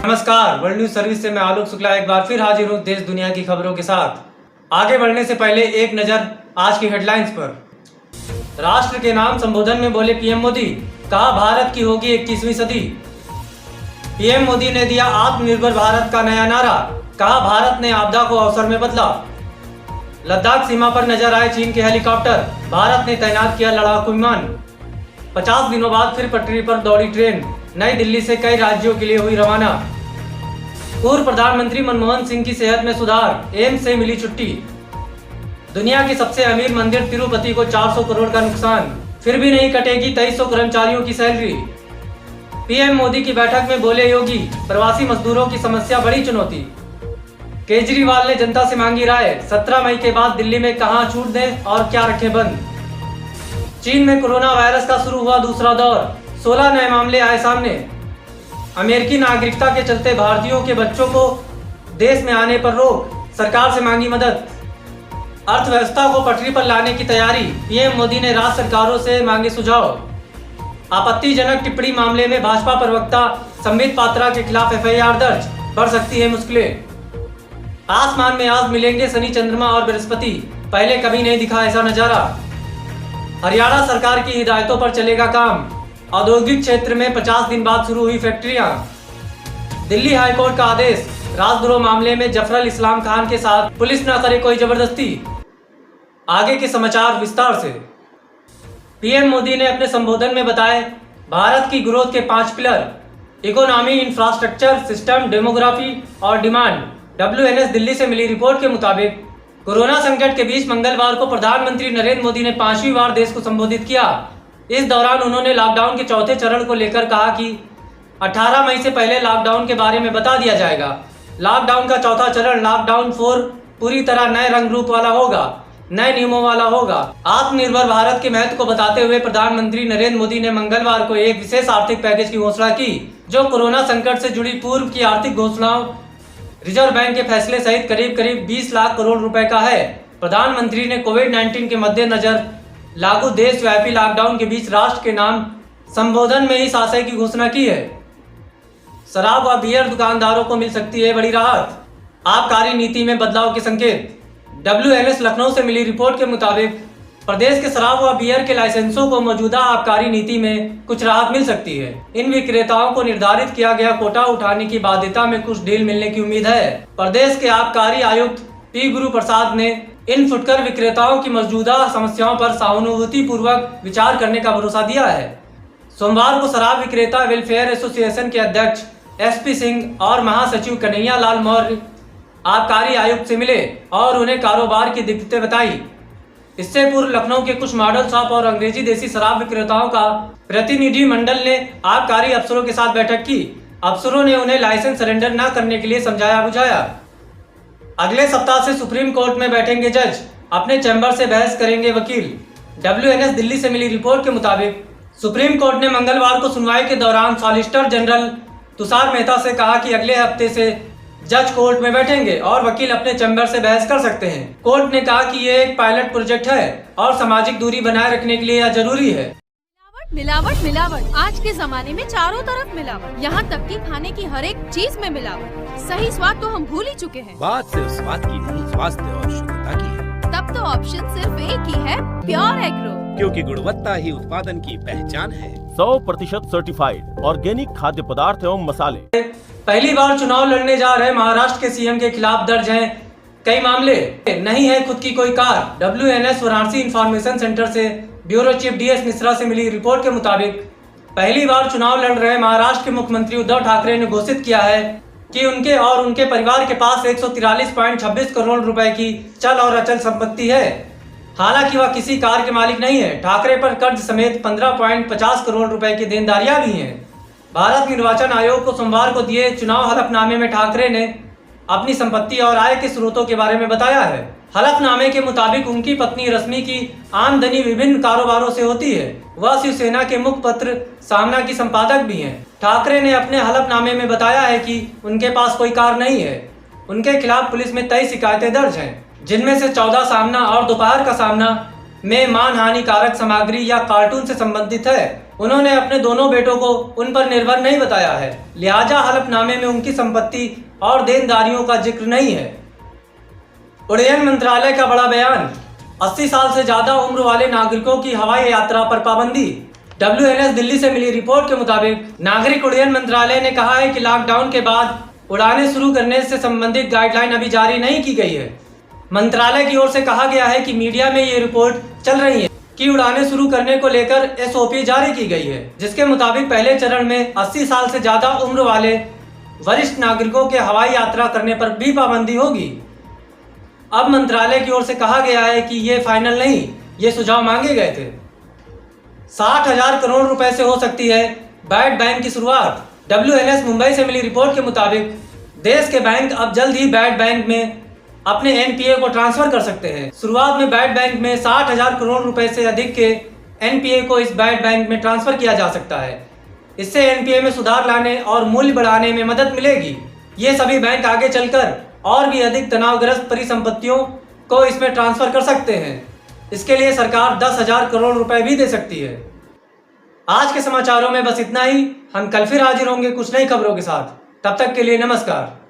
नमस्कार, world news service से मैं आलोक शुक्ला एक बार फिर हाजिर हूँ देश दुनिया की खबरों के साथ। आगे बढ़ने से पहले एक नजर आज की हेडलाइंस पर। राष्ट्र के नाम संबोधन में बोले पीएम मोदी, कहा भारत की होगी 21वीं सदी। पीएम मोदी ने दिया आत्मनिर्भर भारत का नया नारा, कहा भारत ने आपदा को अवसर में बदला। लद्दाख सीमा पर नजर आए चीन के हेलीकॉप्टर, भारत ने तैनात किया लड़ाकू विमान। 50 दिनों बाद फिर पटरी पर दौड़ी ट्रेन, नई दिल्ली से कई राज्यों के लिए हुई रवाना। पूर्व प्रधानमंत्री मनमोहन सिंह की सेहत में सुधार, एम्स से मिली छुट्टी। दुनिया के सबसे अमीर मंदिर तिरुपति को 400 करोड़ का नुकसान, फिर भी नहीं कटेगी 2300 कर्मचारियों की सैलरी। पीएम मोदी की बैठक में बोले योगी, प्रवासी मजदूरों की समस्या बड़ी चुनौती। केजरीवाल ने जनता से मांगी राय, 17 मई के बाद दिल्ली में कहां छूट दें और क्या रखें बंद। चीन में कोरोना वायरस का शुरू हुआ दूसरा दौर, 16 नए मामले आए सामने। अमेरिकी नागरिकता के चलते भारतीयों के बच्चों को देश में आने पर रोक, सरकार से मांगी मदद। अर्थव्यवस्था को पटरी पर लाने की तैयारी, पीएम मोदी ने राज्य सरकारों से मांगे सुझाव। आपत्तिजनक टिप्पणी मामले में भाजपा प्रवक्ता संबित पात्रा के खिलाफ एफआईआर दर्ज, बढ़ सकती है मुश्किलें। आसमान में आज मिलेंगे शनि चंद्रमा और बृहस्पति, पहले कभी नहीं दिखा ऐसा नजारा। हरियाणा सरकार की हिदायतों पर चलेगा काम, औद्योगिक क्षेत्र में 50 दिन बाद शुरू हुई फैक्ट्रियां। दिल्ली हाईकोर्ट का आदेश, राजद्रोह मामले में जफरुल इस्लाम खान के साथ पुलिस न करे कोई जबरदस्ती। आगे के समाचार विस्तार से। पीएम मोदी ने अपने संबोधन में बताए भारत की ग्रोथ के 5 pillar, economy, infrastructure, system, demography और डिमांड। WNS दिल्ली से मिली रिपोर्ट के मुताबिक कोरोना संकट के बीच मंगलवार को प्रधानमंत्री नरेंद्र मोदी ने 5वीं बार देश को संबोधित किया। इस दौरान उन्होंने लॉकडाउन के चौथे चरण को लेकर कहा कि 18 मई से पहले लॉकडाउन के बारे में बता दिया जाएगा। लॉकडाउन का चौथा चरण लॉकडाउन 4 पूरी तरह नए रंग रूप वाला होगा, नए नियमों वाला होगा। आत्मनिर्भर भारत के महत्व को बताते हुए प्रधानमंत्री नरेंद्र मोदी ने मंगलवार को एक विशेष आर्थिक पैकेज की घोषणा की, जो कोरोना संकट से जुड़ी पूर्व की आर्थिक घोषणाओं, रिजर्व बैंक के फैसले सहित करीब 20 लाख करोड़ रुपए का है। प्रधानमंत्री ने कोविड-19 के मद्देनजर लागू देशव्यापी लॉकडाउन के बीच राष्ट्र के नाम संबोधन में इस आशय की घोषणा की है। शराब व बियर दुकानदारों को मिल सकती है बड़ी राहत, आबकारी नीति में बदलाव के संकेत। WNS लखनऊ से मिली रिपोर्ट के मुताबिक प्रदेश के शराब व बियर के लाइसेंसों को मौजूदा आबकारी नीति में कुछ राहत मिल सकती है। इन विक्रेताओं को निर्धारित किया गया कोटा उठाने की बाध्यता में कुछ ढील मिलने की उम्मीद है। प्रदेश के आबकारी आयुक्त पी गुरु प्रसाद ने इन फुटकर विक्रेताओं की मौजूदा समस्याओं पर सहानुभूति पूर्वक विचार करने का भरोसा दिया है। सोमवार को शराब विक्रेता वेलफेयर एसोसिएशन के अध्यक्ष SP सिंह और महासचिव कन्हैया लाल मौर्य आबकारी आयुक्त से मिले और उन्हें कारोबार की दिक्कतें बताई। इससे पूर्व लखनऊ के कुछ मॉडल शॉप और अंग्रेजी देसी शराब विक्रेताओं का प्रतिनिधि मंडल ने आबकारी अफसरों के साथ बैठक की। अफसरों ने उन्हें लाइसेंस सरेंडर न करने के लिए समझाया बुझाया। अगले सप्ताह से सुप्रीम कोर्ट में बैठेंगे जज, अपने चैम्बर से बहस करेंगे वकील। WNS दिल्ली से मिली रिपोर्ट के मुताबिक सुप्रीम कोर्ट ने मंगलवार को सुनवाई के दौरान सॉलिसिटर जनरल तुषार मेहता से कहा कि अगले हफ्ते से जज कोर्ट में बैठेंगे और वकील अपने चैम्बर से बहस कर सकते हैं। कोर्ट ने कहा कि ये एक पायलट प्रोजेक्ट है और सामाजिक दूरी बनाए रखने के लिए यह जरूरी है। मिलावट मिलावट आज के जमाने में चारों तरफ मिलावट, यहाँ तक कि खाने की हर एक चीज में मिलावट। सही स्वाद तो हम भूल ही चुके हैं। बात सिर्फ स्वाद की नहीं, स्वास्थ्य और शुद्धता की है। तब तो ऑप्शन सिर्फ एक ही है, प्योर एग्रो, क्योंकि गुणवत्ता ही उत्पादन की पहचान है। 100% सर्टिफाइड ऑर्गेनिक खाद्य पदार्थ एवं मसाले। पहली बार चुनाव लड़ने जा रहे महाराष्ट्र के सीएम के खिलाफ दर्ज हैं कई मामले। नहीं है खुद की कोई car. WNS Varanasi information centre से ब्यूरो चीफ DS मिश्रा से मिली रिपोर्ट के मुताबिक पहली बार चुनाव लड़ रहे महाराष्ट्र के मुख्यमंत्री उद्धव ठाकरे ने घोषित किया है कि उनके और उनके परिवार के पास 143.26 करोड़ रुपए की चल और अचल संपत्ति है। हालांकि वह किसी कार के मालिक नहीं है। ठाकरे पर कर्ज समेत 15.50 करोड़ रुपए की देनदारियां भी हैं। भारत निर्वाचन आयोग को सोमवार को दिए चुनाव हलफनामे में ठाकरे ने अपनी संपत्ति और आय के स्रोतों के बारे में बताया है। हलफनामे के मुताबिक उनकी पत्नी रश्मि की आमदनी विभिन्न कारोबारों से होती है। वह शिवसेना के मुखपत्र सामना की संपादक भी हैं। ठाकरे ने अपने हलफनामे में बताया है कि उनके पास कोई कार नहीं है। उनके खिलाफ पुलिस में 23 शिकायतें दर्ज हैं, जिनमें से 14 सामना और दोपहर का सामना में मानहानि कारक सामग्री या कार्टून से संबंधित है। उन्होंने अपने दोनों बेटों को उन पर निर्भर नहीं बताया है, लिहाजा हलफनामे में उनकी संपत्ति और देनदारियों का जिक्र नहीं है। उड्डयन मंत्रालय का बड़ा बयान, 80 साल से ज्यादा उम्र वाले नागरिकों की हवाई यात्रा पर पाबंदी। WNS दिल्ली से मिली रिपोर्ट के मुताबिक नागरिक उड्डयन मंत्रालय ने कहा है कि लॉकडाउन के बाद उड़ानें शुरू करने से संबंधित गाइडलाइन अभी जारी नहीं की गई है। मंत्रालय की ओर से कहा गया है कि मीडिया में ये रिपोर्ट चल रही है कि उड़ानें शुरू करने को लेकर SOP जारी की गई है, जिसके मुताबिक पहले चरण में 80 साल से ज्यादा उम्र वाले वरिष्ठ नागरिकों के हवाई यात्रा करने पर भी पाबंदी होगी। अब मंत्रालय की ओर से कहा गया है कि ये फाइनल नहीं, ये सुझाव मांगे गए थे। 60,000 करोड़ रुपए से हो सकती है बैड बैंक की शुरुआत। WNS मुंबई से मिली रिपोर्ट के मुताबिक देश के बैंक अब जल्द ही बैड बैंक में अपने NPA को ट्रांसफर कर सकते हैं। शुरुआत में बैड बैंक में 60,000 करोड़ रुपए से अधिक के NPA को इस बैड बैंक में ट्रांसफर किया जा सकता है। इससे NPA में सुधार लाने और मूल्य बढ़ाने में मदद मिलेगी। ये सभी बैंक आगे चलकर और भी अधिक तनावग्रस्त परिसंपत्तियों को इसमें ट्रांसफर कर सकते हैं। इसके लिए सरकार 10,000 करोड़ रुपए भी दे सकती है। आज के समाचारों में बस इतना ही। हम कल फिर हाजिर होंगे कुछ नई खबरों के साथ। तब तक के लिए नमस्कार।